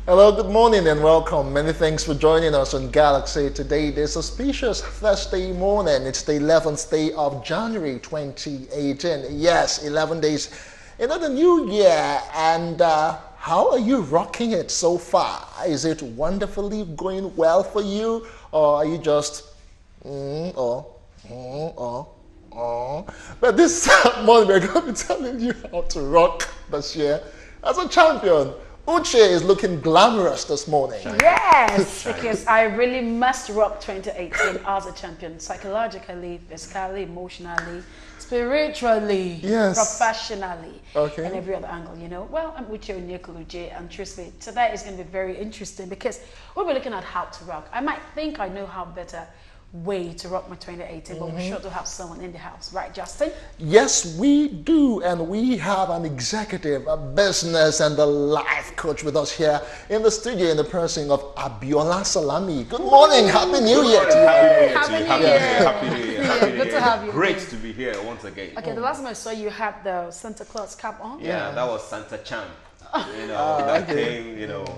Hello, good morning and welcome. Many thanks for joining us on Galaxy today. This auspicious Thursday morning. It's the 11th day of January 2018. Yes, 11 days into the new year. And how are you rocking it so far? Is it wonderfully going well for you? Or are you just, But this morning we're going to be telling you how to rock this year as a champion. Uche is looking glamorous this morning. Yes, because I really must rock 2018 as a champion, psychologically, physically, emotionally, spiritually, Yes. professionally, Okay. and every other angle, you know. Well, I'm Uche Onyekuluche, and trust me, today is going to be very interesting because we'll be looking at how to rock. I might think I know how better way to rock my 2018, but we're sure to have someone in the house, right, Justin? Yes, we do, and we have an executive, a business, and a life coach with us here in the studio in the person of Abiola Salami. Good morning, Happy New Year to you. Happy New Year. Happy New Year. Happy New Good Year. to have you. Great to be here once again. Okay, the last time I saw you had the Santa Claus cap on. Yeah, that was Santa Champ. That came,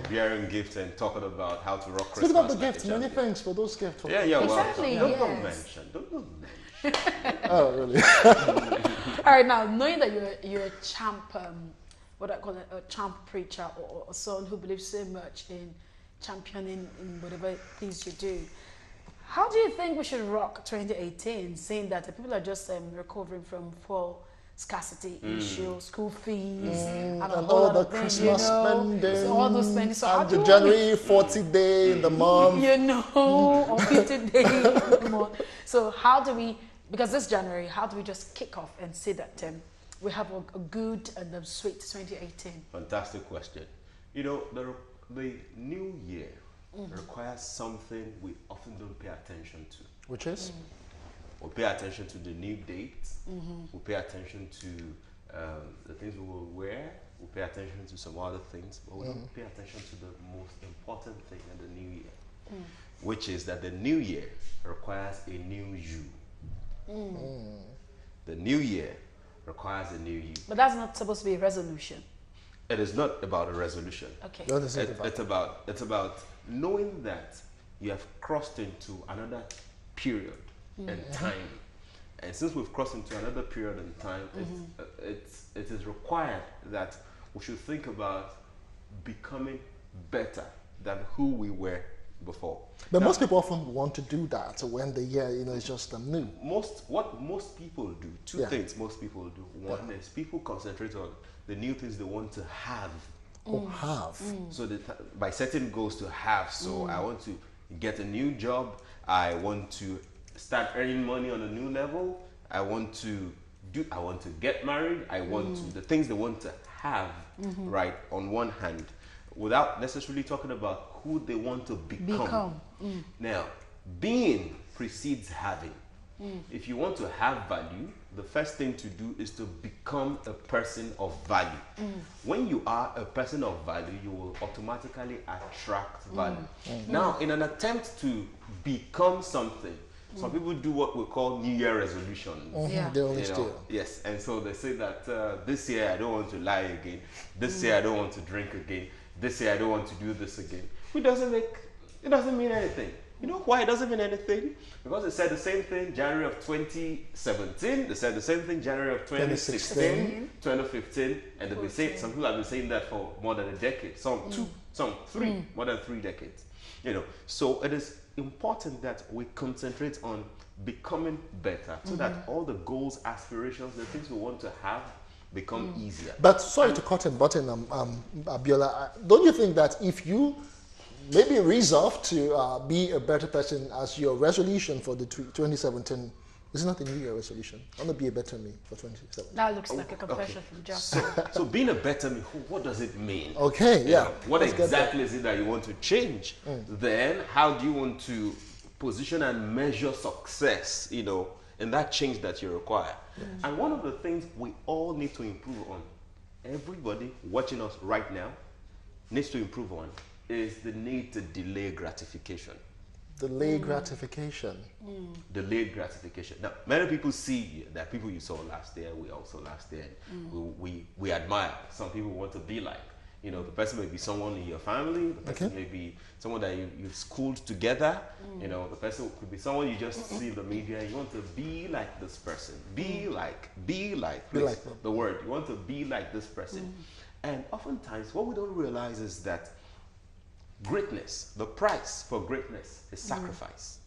bearing gifts and talking about how to rock Christmas. Speaking of the like gifts, a many champion. thanks for those gifts. Yeah, well, Exactly, don't yes. mention. Don't mention. Oh, really? All right, now knowing that you're a champ, what I call it, a champ preacher or someone who believes so much in championing in whatever things you do, how do you think we should rock 2018, seeing that the people are just recovering from fall scarcity issue, school fees, and a And whole all lot the of things, Christmas spending, so all those spending. So how and do the you January 40 day in the month. or 50 days a month. So how do we, because this January, how do we just kick off and say that we have a good and a sweet 2018? Fantastic question. The new year requires something we often don't pay attention to. Which is? We pay attention to the new dates. We pay attention to the things we will wear. We pay attention to some other things, but we don't pay attention to the most important thing in the new year, which is that the new year requires a new you. The new year requires a new you. But that's not supposed to be a resolution. It is not about a resolution. Okay. What is it about? It's about knowing that you have crossed into another period and time, and since we've crossed into another period and time, it is required that we should think about becoming better than who we were before. But Now, most people often want to do that when the year, is just new. what most people do, two Yeah. things most people do. One is people concentrate on the new things they want to have. Or have. So by setting goals to have, so I want to get a new job, I want to start earning money on a new level, I want to get married, I want to, the things they want to have, right, on one hand, without necessarily talking about who they want to become. Now, being precedes having. If you want to have value, the first thing to do is to become a person of value. When you are a person of value, you will automatically attract value. Now, in an attempt to become something, some people do what we call New Year resolutions. Yeah. They only You know, steal. yes, and so they say that this year I don't want to lie again. This year I don't want to drink again. This year I don't want to do this again. It doesn't mean anything. You know why it doesn't mean anything? Because they said the same thing January of 2017. They said the same thing January of 2016, 2015, and they've been saying, some people have been saying that for more than a decade. Some two, some three, more than 3 decades. So it is important that we concentrate on becoming better, so that all the goals, aspirations, the things we want to have become easier. But sorry to cut and button, Abiola. Don't you think that if you maybe resolve to be a better person as your resolution for the 2017, this is not a New Year resolution. I want to be a better me for 2017. That looks like a confession from Justin. So being a better me, what does it mean? Okay, yeah. What Let's get exactly is it that you want to change? Then how do you want to position and measure success, in that change that you require? And one of the things we all need to improve on, everybody watching us right now needs to improve on, is the need to delay gratification. Delay gratification. Delayed gratification. Now, many people see that people you saw last year, we also last year, we admire. Some people want to be like. You know, the person may be someone in your family, the person may be someone that you've schooled together, you know, the person could be someone you just see in the media. You want to be like this person. Be like the word. You want to be like this person. And oftentimes what we don't realize is that greatness, the price for greatness is sacrifice.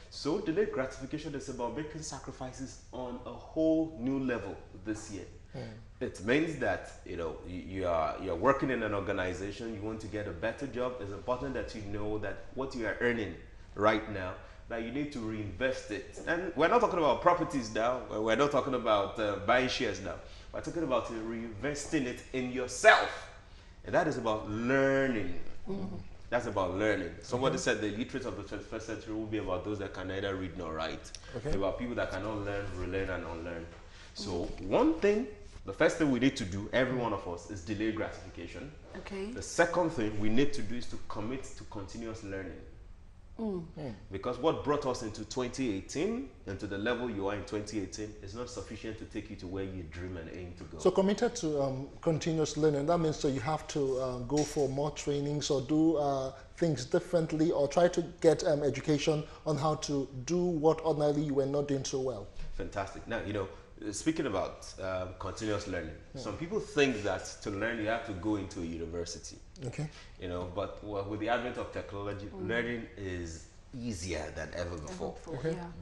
So delayed gratification is about making sacrifices on a whole new level this year. It means that, you know, you're working in an organization, you want to get a better job. It's important that you know that what you are earning right now, that you need to reinvest it. And we're not talking about properties now. We're not talking about buying shares now. We're talking about reinvesting it in yourself. And that is about learning. That's about learning. Somebody said the illiterate of the 21st century will be about those that can neither read nor write. About people that cannot learn, relearn, and unlearn. So one thing, the first thing we need to do, every one of us, is delay gratification. The second thing we need to do is to commit to continuous learning. Because what brought us into 2018 and to the level you are in 2018 is not sufficient to take you to where you dream and aim to go. So committed to continuous learning, that means so you have to go for more trainings or do things differently or try to get education on how to do what ordinarily you were not doing so well. Fantastic. Now, you know, speaking about continuous learning, some people think that to learn you have to go into a university. You know, but with the advent of technology, learning is easier than ever before.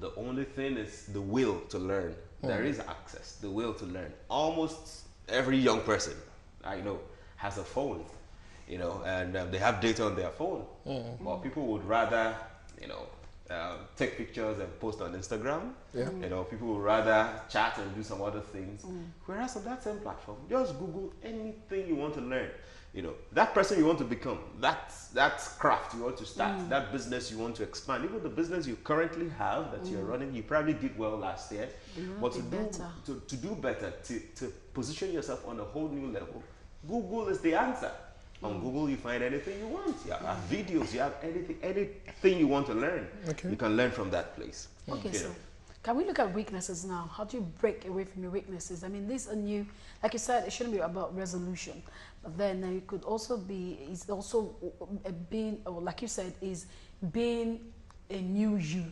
The only thing is the will to learn. There is access, the will to learn. Almost every young person I know has a phone, you know, and they have data on their phone. But people would rather, you know, take pictures and post on Instagram. You know, people would rather chat and do some other things. Whereas on that same platform, just Google anything you want to learn. You know, that person you want to become, that craft you want to start, that business you want to expand, even the business you currently have that you're running, you probably did well last year. But to do better, to position yourself on a whole new level, Google is the answer. On Google, you find anything you want. You have videos, you have anything you want to learn. You can learn from that place. So can we look at weaknesses now? How do you break away from your weaknesses? I mean, these are new, like you said, it shouldn't be about resolution. But then it could also be, it's also being, or like you said, is being a new you.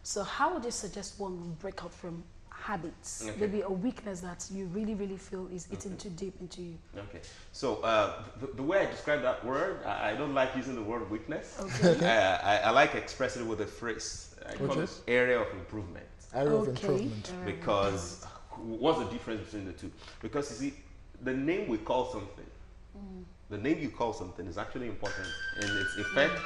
So how would you suggest one break out from habits? Maybe a weakness that you really, really feel is eating too deep into you. So the way I describe that word, I don't like using the word weakness. I like expressing it with a phrase. I call it area of improvement. Area of improvement. Because what's the difference between the two? Because you see, the name we call something, the name you call something is actually important in its effect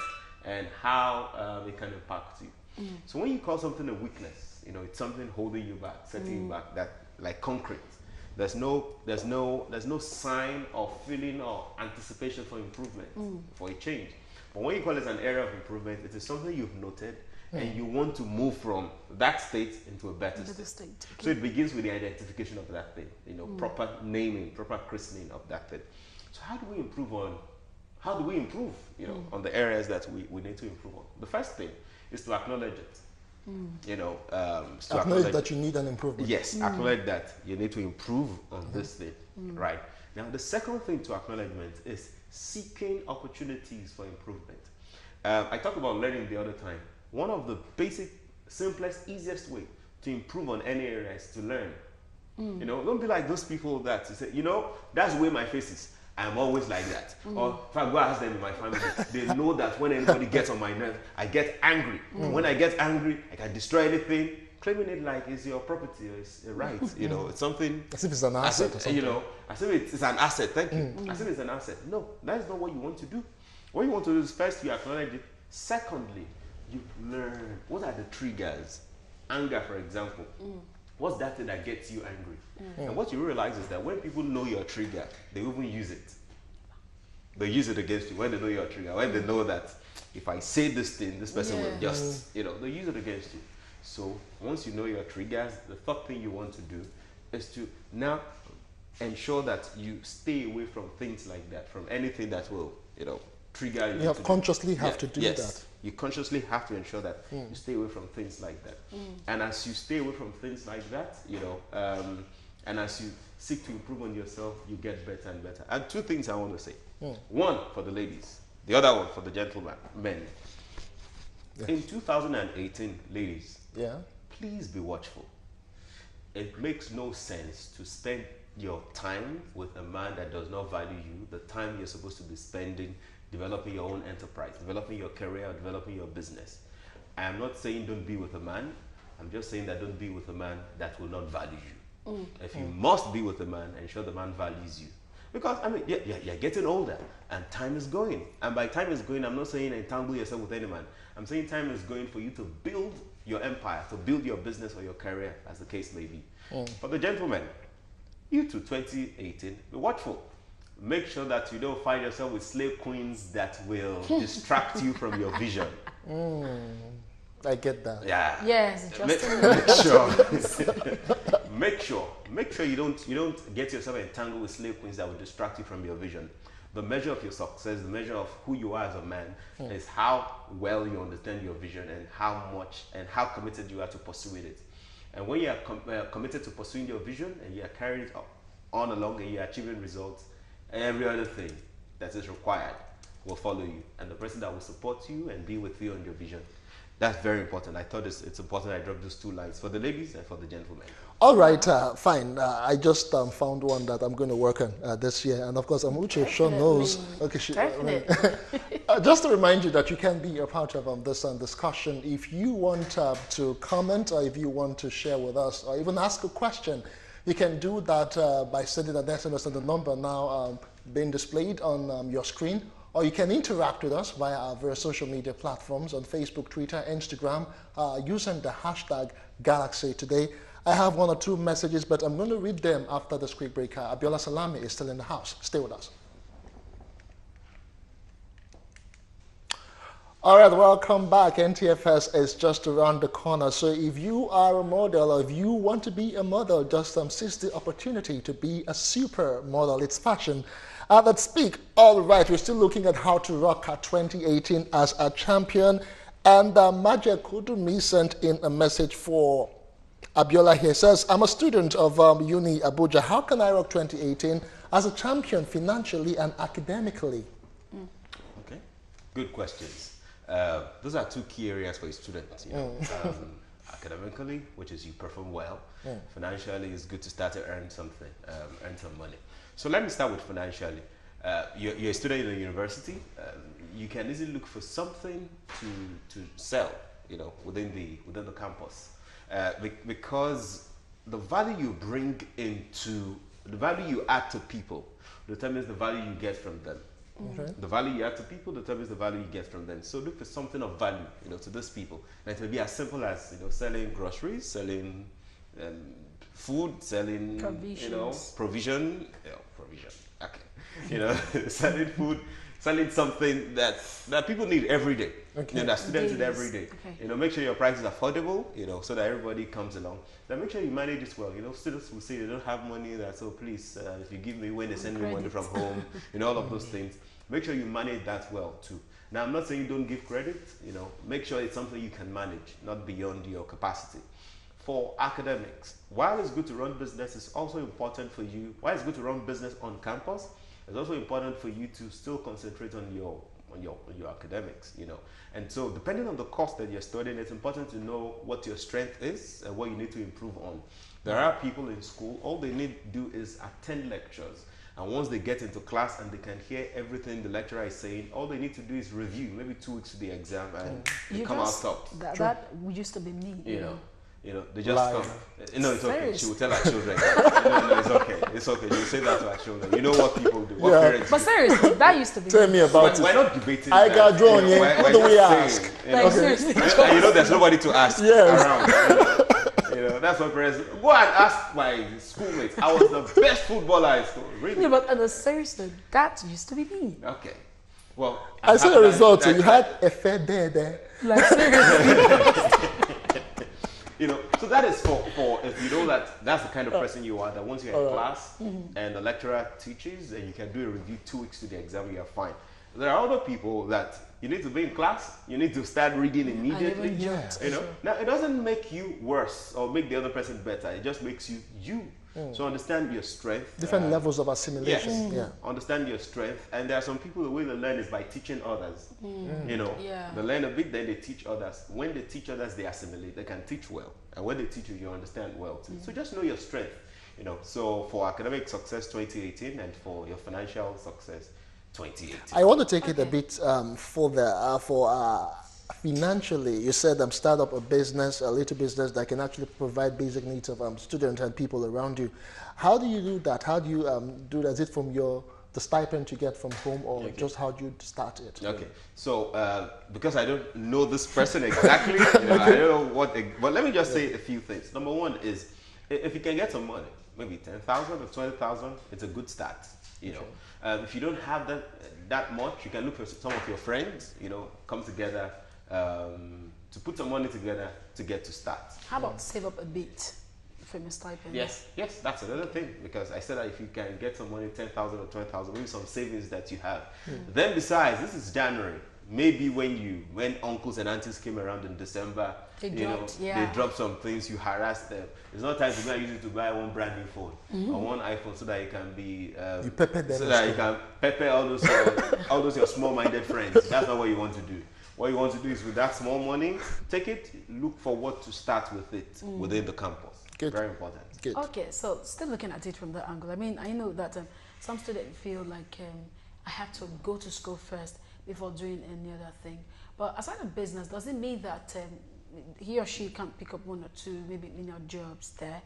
and how it can impact you. So when you call something a weakness, you know, it's something holding you back, setting you back, that like concrete. There's no sign or feeling or anticipation for improvement, for a change. But when you call it an area of improvement, it is something you've noted and you want to move from that state into a better state. So it begins with the identification of that thing, you know, proper naming, proper christening of that thing. So how do we improve you know, on the areas that we need to improve on? The first thing is to acknowledge it. You know, acknowledge that you need an improvement. Yes, acknowledge that you need to improve on this thing, right? Now, the second thing to acknowledgement is seeking opportunities for improvement. I talked about learning the other time. One of the basic, simplest, easiest way to improve on any area is to learn. You know, don't be like those people that you say, you know, that's the way my face is. I'm always like that. Or if I go ask them in my family, they know that when anybody gets on my nerves, I get angry. When I get angry, I can destroy anything, claiming it like it's your property or it's a right. You know, it's something. As if it's an asset or something. You know, as if it's an asset. Thank you. As if it's an asset. No, that is not what you want to do. What you want to do is first you acknowledge it. Secondly, you learn. What are the triggers? Anger, for example. What's that thing that gets you angry? And what you realize is that when people know your trigger, they even use it. They use it against you when they know your trigger. When they know that if I say this thing, this person will just, you know, they use it against you. So once you know your triggers, the third thing you want to do is to now ensure that you stay away from things like that, from anything that will, you know, trigger you. You have consciously have to do that. You consciously have to ensure that you stay away from things like that. And as you stay away from things like that, you know, And as you seek to improve on yourself, you get better and better. And two things I want to say. One for the ladies, the other one for the gentlemen, men. Yes. In 2018, ladies, Yeah. please be watchful. It makes no sense to spend your time with a man that does not value you, the time you're supposed to be spending developing your own enterprise, developing your career, developing your business. I am not saying don't be with a man. I'm just saying that don't be with a man that will not value you. If you must be with a man, ensure the man values you. Because, I mean, you're getting older and time is going. And by time is going, I'm not saying entangle yourself with any man. I'm saying time is going for you to build your empire, to build your business or your career, as the case may be. For the gentlemen, you to 2018, be watchful. Make sure that you don't find yourself with slave queens that will distract you from your vision. I get that. Yeah. Yes, just Make sure you don't get yourself entangled with slave queens that will distract you from your vision. The measure of your success, the measure of who you are as a man, is how well you understand your vision and how much and how committed you are to pursuing it. And when you are committed to pursuing your vision and you are carrying it on along and you are achieving results, every other thing that is required will follow you. And the person that will support you and be with you on your vision, that's very important. I thought it's important I dropped those two lines for the ladies and for the gentlemen. All right, fine. I just found one that I'm going to work on this year. And of course, Amuche sure knows. Okay, just to remind you that you can be a part of this discussion. If you want to comment or if you want to share with us or even ask a question, you can do that by sending an SMS on the number now being displayed on your screen. Or you can interact with us via our various social media platforms on Facebook, Twitter, Instagram, using the hashtag Galaxy Today. I have one or two messages, but I'm going to read them after this quick break. Abiola Salami is still in the house. Stay with us. All right, welcome back. NTFS is just around the corner. So if you are a model or if you want to be a model, just seize the opportunity to be a super model. It's fashion. Let's speak. All right, we're still looking at how to rock 2018 as a champion. And Maja Kudumi sent in a message for Abiola here. Says, I'm a student of Uni Abuja. How can I rock 2018 as a champion financially and academically? Okay, good questions. Those are two key areas for a student. You know? Academically, which is you perform well. Financially, it's good to start to earn something, earn some money. So let me start with financially. You're a student in a university. You can easily look for something to sell, you know, within the campus, because the value you bring into the value you add to people determines the value you get from them. Okay. The value you add to people determines the value you get from them. So look for something of value, you know, to those people. And it may be as simple as, you know, selling groceries, selling food, selling provision. Okay, you know, selling food, selling something that people need every day. Okay. You know, that students need every day. Okay. You know, make sure your price is affordable. You know, so that everybody comes along. Then make sure you manage it well. You know, students will say they don't have money. That so please, if you give me when they send me money from home, you know, all of those things. Make sure you manage that well too. Now, I'm not saying you don't give credit. You know, make sure it's something you can manage, not beyond your capacity. For academics, while it's good to run business, it's also important for you. While it's good to run business on campus, it's also important for you to still concentrate on your academics. You know, and so depending on the course that you're studying, it's important to know what your strength is and what you need to improve on. There are people in school, all they need to do is attend lectures. And once they get into class and they can hear everything the lecturer is saying, all they need to do is review, maybe 2 weeks to the exam, and they come out top. That used to be me. You know, they just come. No, it's okay. She will tell her children. No, it's okay. It's okay. You say that to her children. You know what people do. What parents do. But seriously, that used to be Tell me about it. We're not debating. I got drawn in. What do we ask? Seriously. And you know, there's nobody to ask around. You know, that's what parents go and ask my schoolmates. I was the best footballer in school. Really? Yeah, but seriously, that used to be me. Okay. Well, I saw the result. So you had a fair day there. Like seriously. You know, so that is for if you know that's the kind of person you are, that once you're in class and the lecturer teaches and you can do a review 2 weeks to the exam, you're fine. There are other people that you need to be in class, you need to start reading immediately. You know, now it doesn't make you worse or make the other person better. It just makes you So understand your strength. Different levels of assimilation. Yes. Yeah. Understand your strength. And there are some people, the way they learn is by teaching others. You know, Yeah. they learn a bit, then they teach others. When they teach others, they assimilate. They can teach well. And when they teach you, you understand well too. So just know your strength. You know, so for academic success 2018 and for your financial success 2018. I want to take it a bit further financially. You said start up a business, a little business that can actually provide basic needs of students and people around you. How do you do that? How do you do that? Is it from the stipend you get from home, or just how do you start it? Okay, so because I don't know this person exactly, you know, I don't know what, but let me just say a few things. Number one is, if you can get some money, maybe 10,000 or 20,000, it's a good start. You know, if you don't have that much, you can look for some of your friends. You know, come together to put some money together to get to start. How about save up a bit from your stipend? Yes, that's another thing, because I said that if you can get some money, 10,000 or 20,000, maybe some savings that you have. Then besides, this is January. Maybe when uncles and aunties came around in December, They they dropped some things, you harass them. It's not time to go and use it to buy one brand new phone or one iPhone, so that you can be you pepper them, so that you can pepper all those your small-minded friends. That's not what you want to do. What you want to do is, with that small money, take it, look for what to start with it within the campus. Good. Very important. Good. Okay, so still looking at it from that angle. I mean, I know that some students feel like I have to go to school first before doing any other thing. But aside from business, does it mean that he or she can pick up one or two maybe jobs there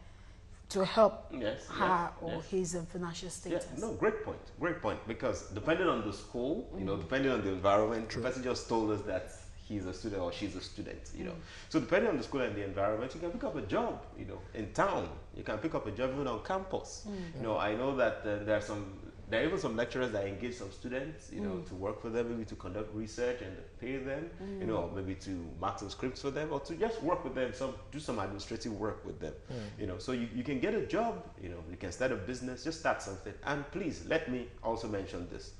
to help her or his financial status? Yeah, no, great point. Because depending on the school, you know, depending on the environment, the person just told us that he's a student or she's a student, you know. So depending on the school and the environment, you can pick up a job, you know, in town. You can pick up a job even on campus. You know, I know that there are even some lecturers that engage some students, you know, to work for them, maybe to conduct research and pay them, you know, maybe to mark some scripts for them, or to just work with them, do some administrative work with them, you know. So you can get a job, you know, you can start a business, just start something. And please, let me also mention this.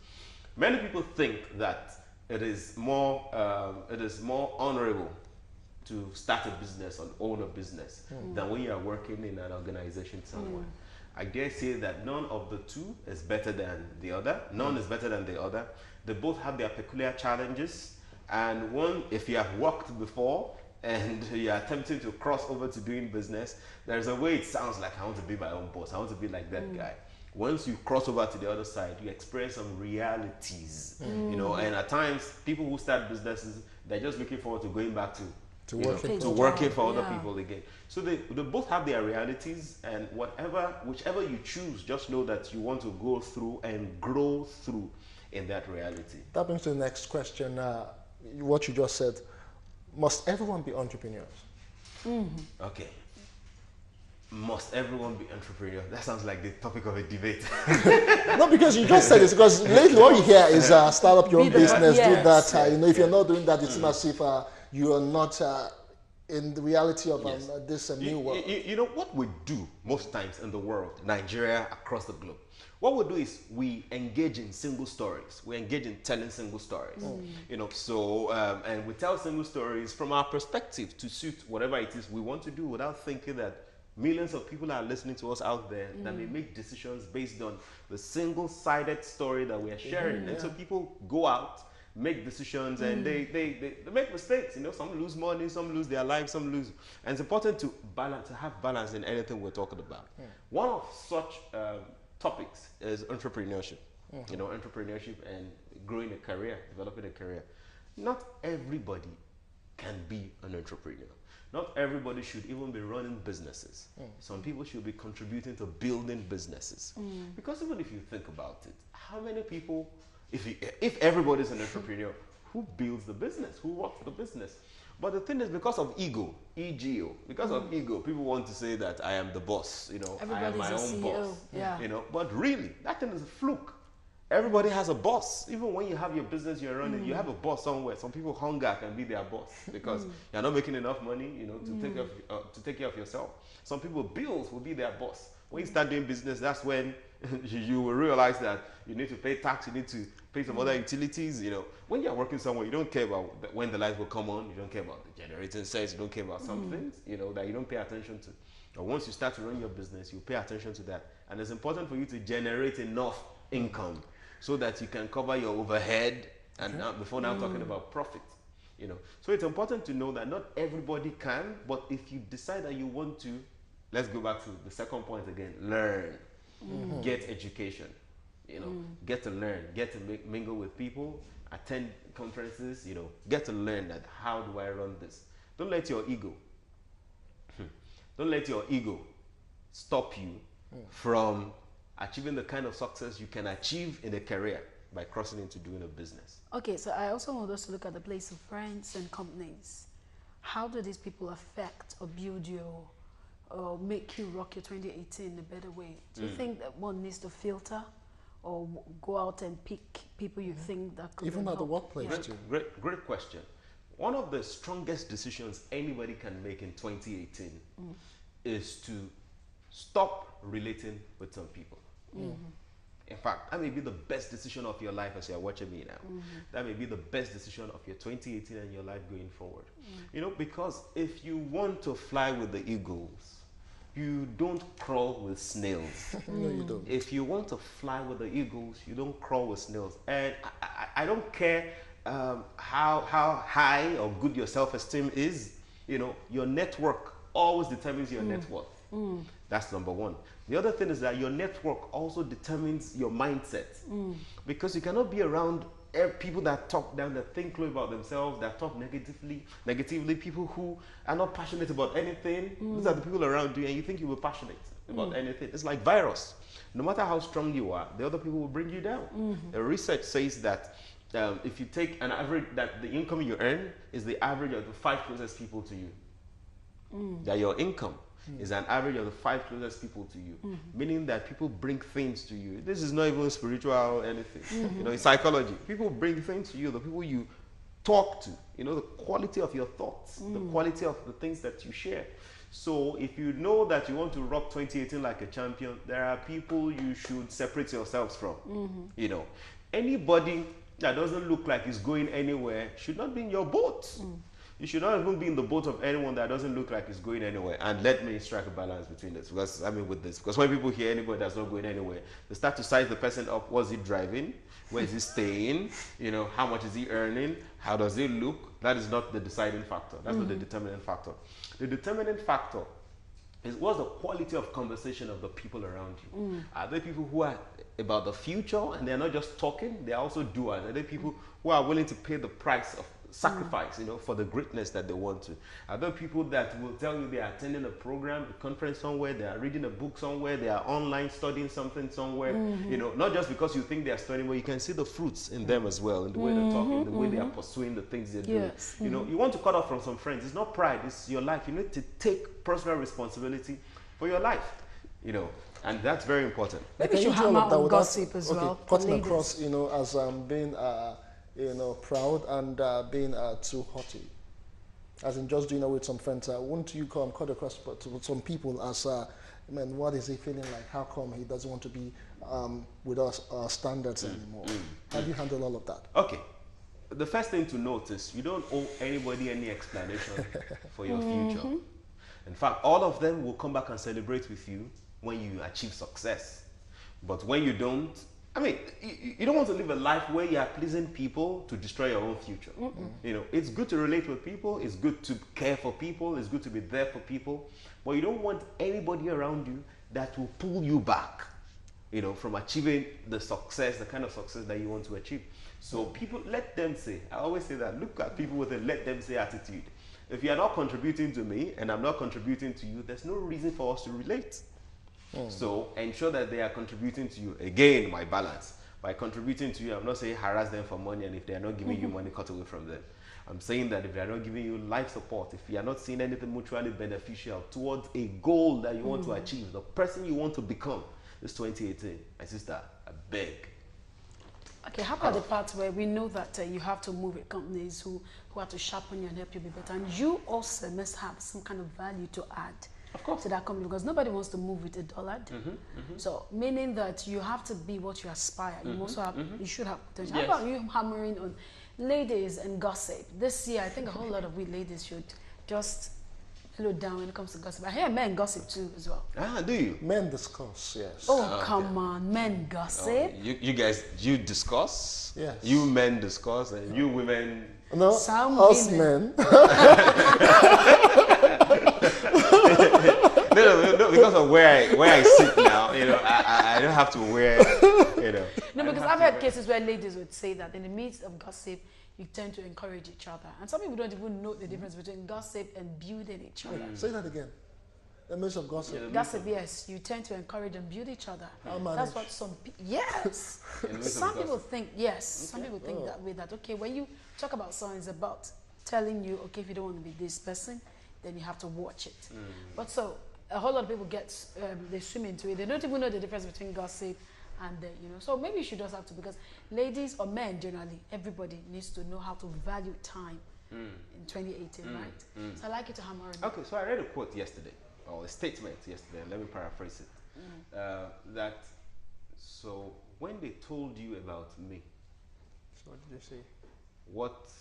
Many people think that it is more honorable to start a business or own a business than when you are working in an organization somewhere. I dare say that none of the two is better than the other. None is better than the other. They both have their peculiar challenges. And one, if you have worked before and you are attempting to cross over to doing business, there's a way it sounds like, I want to be my own boss. I want to be like that guy. Once you cross over to the other side, you experience some realities, you know, and at times, people who start businesses, they're just looking forward to going back to working for other people again. So they both have their realities, and whichever you choose, just know that you want to go through and grow through in that reality. That brings to the next question. What you just said, must everyone be entrepreneurs? Okay. Must everyone be entrepreneur? That sounds like the topic of a debate. No, because you just said it. Because lately, what you hear is start up your own business, do that. You know, if you're not doing that, it's as if you are not in the reality of this new world. You know what we do most times in the world, Nigeria, across the globe. What we do is we engage in single stories. We engage in telling single stories. You know, so and we tell single stories from our perspective to suit whatever it is we want to do, without thinking that millions of people are listening to us out there that may make decisions based on the single-sided story that we are sharing. And so people go out, make decisions, and they make mistakes. You know, some lose money, some lose their lives, some lose. And it's important to have balance in anything we're talking about. One of such topics is entrepreneurship. You know, entrepreneurship and growing a career, developing a career. Not everybody can be an entrepreneur. Not everybody should even be running businesses. Some people should be contributing to building businesses. Because even if you think about it, how many people, if everybody's an entrepreneur, who builds the business? Who works the business? But the thing is, because of ego, because of ego, people want to say that I am the boss, you know, I am my own boss. You know, but really, that thing is a fluke. Everybody has a boss. Even when you have your business you're running, you have a boss somewhere. Some people hunger can be their boss because you're not making enough money, you know, to take care of yourself. Some people, bills will be their boss. When you start doing business, that's when you will realize that you need to pay tax, you need to pay some other utilities. You know, when you're working somewhere, you don't care about when the lights will come on. You don't care about the generating sets. You don't care about some things, you know, that you don't pay attention to. Or once you start to run your business, you pay attention to that. And it's important for you to generate enough income so that you can cover your overhead and now, before now talking about profit. You know, so it's important to know that not everybody can, but if you decide that you want to, let's go back to the second point again, learn, get education, you know, get to learn, get to mingle with people, attend conferences, you know, get to learn that how do I run this. Don't let your ego, stop you from achieving the kind of success you can achieve in a career by crossing into doing a business. Okay, so I also want us to look at the place of friends and companies. How do these people affect or build your, or make you rock your 2018 in a better way? Do you think that one needs to filter or go out and pick people you think that could Even at help? the workplace Yeah. too. Great question. One of the strongest decisions anybody can make in 2018 is to stop relating with some people. In fact, that may be the best decision of your life as you're watching me now. That may be the best decision of your 2018 and your life going forward. You know, because if you want to fly with the eagles, you don't crawl with snails. No, you don't. If you want to fly with the eagles, you don't crawl with snails. And I don't care how high or good your self-esteem is. You know, your network always determines your net worth. That's number one. The other thing is that your network also determines your mindset. Because you cannot be around people that talk down, that think low about themselves, that talk negatively, people who are not passionate about anything. These are the people around you, and you think you will be passionate about anything. It's like virus. No matter how strong you are, the other people will bring you down. The research says that if you take an average, that the income you earn is the average of the 5 closest people to you. That your income is an average of the 5 closest people to you, meaning that people bring things to you. This is not even spiritual or anything. You know, in psychology, people bring things to you, the people you talk to, you know, the quality of your thoughts, the quality of the things that you share. So if you know that you want to rock 2018 like a champion, there are people you should separate yourselves from. You know, anybody that doesn't look like it's going anywhere should not be in your boat. You should not even be in the boat of anyone that doesn't look like it's going anywhere. And let me strike a balance between this, because I mean with this, because when people hear anybody that's not going anywhere, they start to size the person up. Was he driving? Where is he staying? You know, how much is he earning? How does he look? That is not the deciding factor. That's not the determining factor. The determining factor is what's the quality of conversation of the people around you. Are there people who are about the future and they're not just talking, they're also doers? Are there people who are willing to pay the price of sacrifice, you know, for the greatness that they want to? Are there people that will tell you they are attending a program, a conference somewhere, they are reading a book somewhere, they are online studying something somewhere, you know, not just because you think they are studying, but you can see the fruits in them as well, in the way they're talking, the way they are pursuing the things they're doing. You know, you want to cut off from some friends. It's not pride, it's your life. You need to take personal responsibility for your life, you know, and that's very important. Maybe you should do all hammer of that on without- gossip as well. for Cutting ladies. across, you know, as being, you know, proud and being too haughty. As in just doing it with some friends. Won't you come cut across to some people as, man, what is he feeling like? How come he doesn't want to be with us standards anymore? How do you handle all of that? Okay. The first thing to note is you don't owe anybody any explanation for your future. In fact, all of them will come back and celebrate with you when you achieve success. But when you don't, I mean, you don't want to live a life where you are pleasing people to destroy your own future. You know, it's good to relate with people, it's good to care for people, it's good to be there for people, but you don't want anybody around you that will pull you back, you know, from achieving the success, the kind of success that you want to achieve. So people, let them say. I always say that, look at people with a let them say attitude. If you are not contributing to me and I'm not contributing to you, there's no reason for us to relate. So ensure that they are contributing to you. Again, my balance. By contributing to you, I'm not saying harass them for money, and if they are not giving you money, cut away from them. I'm saying that if they are not giving you life support, if you are not seeing anything mutually beneficial towards a goal that you want to achieve, the person you want to become, this 2018, my sister, I beg. Okay, how about the part where we know that you have to move with companies who have to sharpen you and help you be better, and you also must have some kind of value to add to that company, because nobody wants to move with a dollar. So meaning that you have to be what you aspire. You also have, you should have potential. Yes. How about you hammering on ladies and gossip? This year, I think a whole lot of we ladies should just hello down when it comes to gossip. I hear men gossip too as well. Ah, do you? Men discuss, yes. Oh, come on, men gossip. You guys, you discuss? Yes. You men discuss, and you women. No, Some us women. men. No, because of where I sit now, I don't have to wear, No, because I've had cases where ladies would say that in the midst of gossip, you tend to encourage each other. And some people don't even know the difference between gossip and building each other. Say that again. The midst of gossip. Gossip, yes, you tend to encourage and build each other. How manage? That's what some people, yes. In the midst of Some people gossip. think, yes, some people think that way, that, okay, when you talk about someone, it's about telling you, okay, if you don't want to be this person, then you have to watch it. But so, a whole lot of people get, they swim into it. They don't even know the difference between gossip and, so maybe you should just have to, because ladies or men generally, everybody needs to know how to value time in 2018, right? So I'd like you to hammer on it. Okay, so I read a quote yesterday, or a statement yesterday, and let me paraphrase it. That, so when they told you about me, So what did you say? what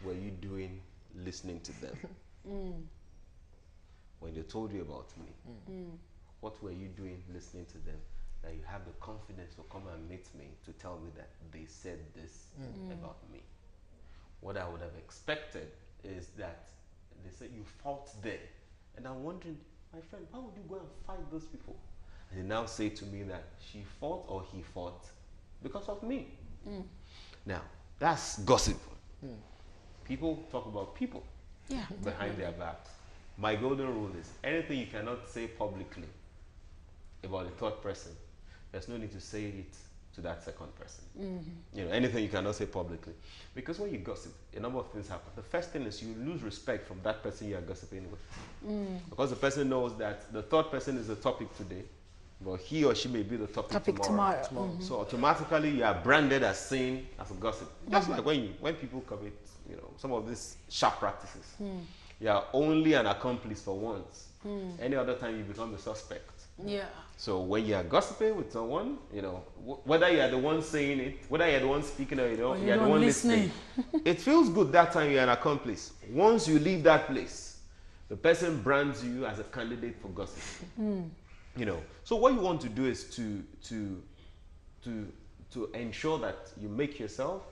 were you doing listening to them? When they told you about me, what were you doing listening to them? That you have the confidence to come and meet me to tell me that they said this about me. What I would have expected is that they said you fought there. And I'm wondering, my friend, why would you go and fight those people? And they now say to me that she fought or he fought because of me. Now, that's gossip. People talk about people Yeah. behind their back. My golden rule is anything you cannot say publicly about the third person, there's no need to say it to that second person. Anything you cannot say publicly. Because when you gossip, a number of things happen. The first thing is you lose respect from that person you are gossiping with. Because the person knows that the third person is the topic today, but he or she may be the topic tomorrow. So automatically you are branded as seen as a gossip. Just like when people commit, some of these sharp practices. You are only an accomplice for once. Any other time you become the suspect. Yeah. So when you are gossiping with someone, whether you are the one saying it, whether you are the one speaking or you are the one listening, it feels good that time you are an accomplice. Once you leave that place, the person brands you as a candidate for gossip. So what you want to do is to ensure that you make yourself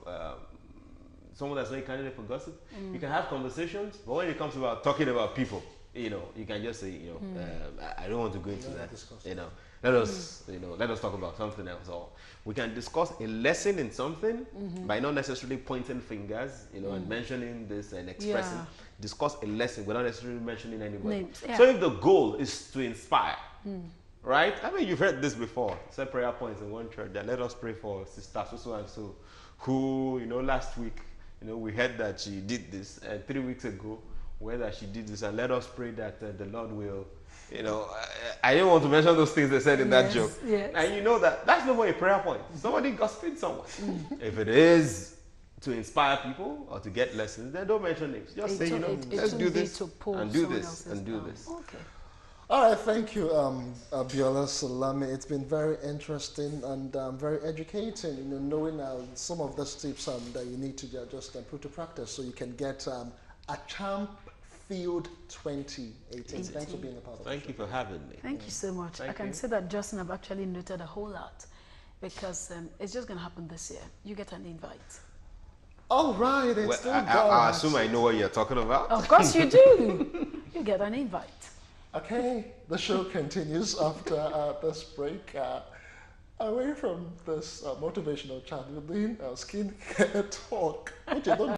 someone that's not a candidate for gossip. You can have conversations, but when it comes about talking about people, you can just say, I don't want to go into that. Let us talk about something else. Or we can discuss a lesson in something by not necessarily pointing fingers, and mentioning this and expressing. Yeah. Discuss a lesson without necessarily mentioning anybody. Names, yeah. So if the goal is to inspire, right? I mean, you've heard this before. Said prayer points in one church that let us pray for sister so and so, who last week we heard that she did this, and 3 weeks ago whether she did this, and let us pray that the Lord will, I didn't want to mention those things they said in that joke. Yes. And that's not a prayer point. Somebody gossiping someone. If it is to inspire people or to get lessons, then don't mention names. Just say, let's do this and do this and do this. Okay. All right, thank you, Biola Salami. It's been very interesting and very educating, knowing some of the tips that you need to just put to practice so you can get a Champ Field 2018. Thanks for being a part of it. Thank you for having me. Thank you so much. I can say that Justin have actually noted a whole lot because it's just going to happen this year. You get an invite. All right, it's still going. I assume I know what you're talking about. Of course you do. You get an invite. Okay, the show continues after this break. Away from this motivational chat, we're doing skincare talk, which you don't